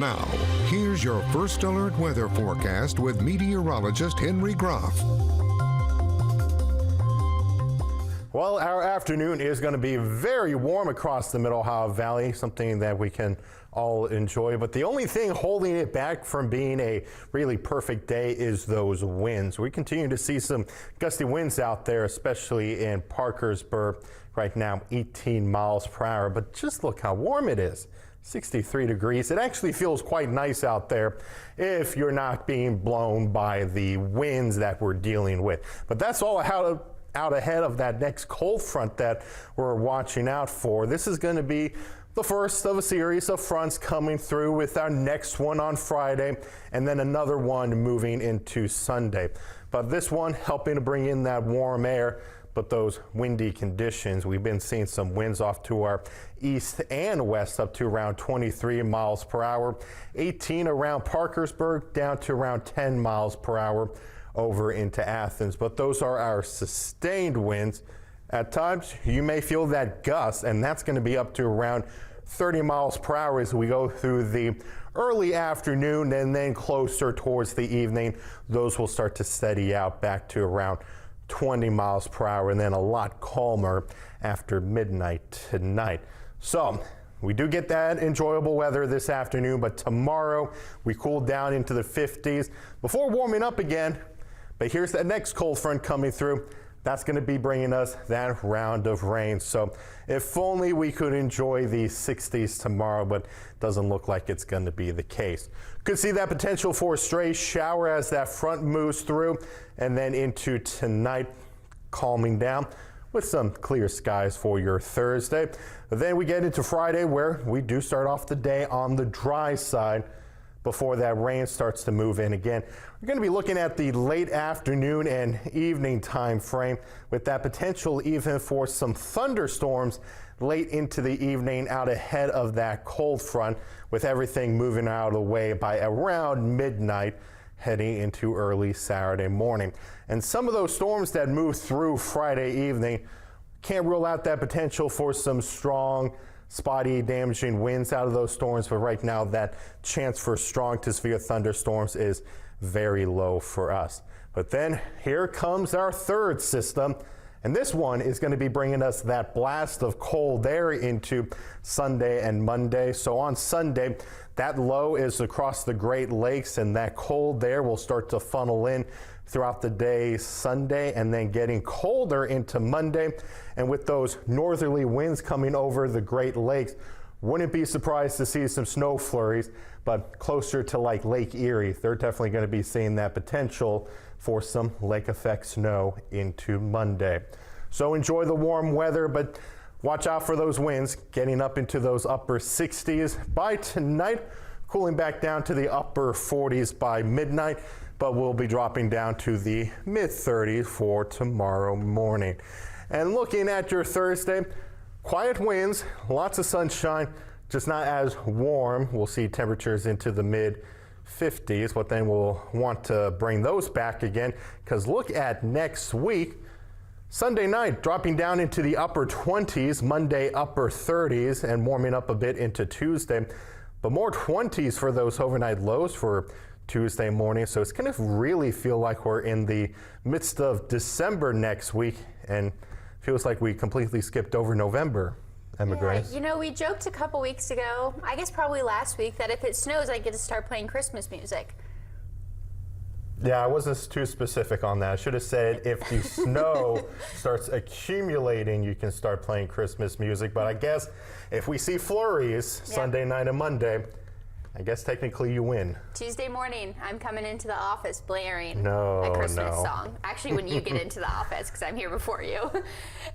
Now, here's your first alert weather forecast with meteorologist Henry Groff. Well, our afternoon is going to be very warm across the Middle Ohio Valley, something that we can all enjoy. But the only thing holding it back from being a really perfect day is those winds. We continue to see some gusty winds out there, especially in Parkersburg. Right now, 18 miles per hour. But just look how warm it is. 63 degrees. It actually feels quite nice out there if you're not being blown by the winds that we're dealing with. But that's all out ahead of that next cold front that we're watching out for. This is going to be the first of a series of fronts coming through, with our next one on Friday and then another one moving into Sunday. But this one helping to bring in that warm air, but those windy conditions. We've been seeing some winds off to our east and west up to around 23 miles per hour, 18 around Parkersburg, down to around 10 miles per hour over into Athens. But those are our sustained winds. At times you may feel that gust, and that's going to be up to around 30 miles per hour as we go through the early afternoon, and then closer towards the evening those will start to steady out back to around 20 miles per hour, and then a lot calmer after midnight tonight. So we do get that enjoyable weather this afternoon, but tomorrow we cool down into the 50s before warming up again. But here's that next cold front coming through. That's going to be bringing us that round of rain. So if only we could enjoy the 60s tomorrow, but doesn't look like it's going to be the case. Could see that potential for a stray shower as that front moves through, and then into tonight, calming down with some clear skies for your Thursday. But then we get into Friday, where we do start off the day on the dry side before that rain starts to move in again. We're going to be looking at the late afternoon and evening time frame, with that potential even for some thunderstorms late into the evening out ahead of that cold front, with everything moving out of the way by around midnight heading into early Saturday morning. And some of those storms that move through Friday evening, can't rule out that potential for some strong, spotty, damaging winds out of those storms, but right now that chance for strong to severe thunderstorms is very low for us. But then here comes our third system, and this one is going to be bringing us that blast of cold air into Sunday and Monday. So on Sunday, that low is across the Great Lakes, and that cold air will start to funnel in throughout the day Sunday, and then getting colder into Monday. And with those northerly winds coming over the Great Lakes, wouldn't be surprised to see some snow flurries, but closer to like Lake Erie, they're definitely going to be seeing that potential for some lake effect snow into Monday. So enjoy the warm weather, but watch out for those winds getting up into those upper 60s by tonight, cooling back down to the upper 40s by midnight, but we'll be dropping down to the mid 30s for tomorrow morning. And looking at your Thursday, quiet winds, lots of sunshine, just not as warm. We'll see temperatures into the mid 50s, but then we'll want to bring those back again, because look at next week. Sunday night dropping down into the upper 20s, Monday upper 30s, and warming up a bit into Tuesday, but more 20s for those overnight lows for Tuesday morning. So it's going to really feel like we're in the midst of December next week, and feels like we completely skipped over November. Emma Grace. You know, we joked a couple weeks ago, I guess probably last week, that if it snows, I get to start playing Christmas music. Yeah, I wasn't too specific on that. I should have said if the snow starts accumulating, you can start playing Christmas music. But I guess if we see flurries Sunday night and Monday, I guess technically you win. Tuesday morning, I'm coming into the office blaring a Christmas song. Actually, when you get into the office, because I'm here before you.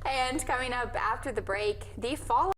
And coming up after the break, the fall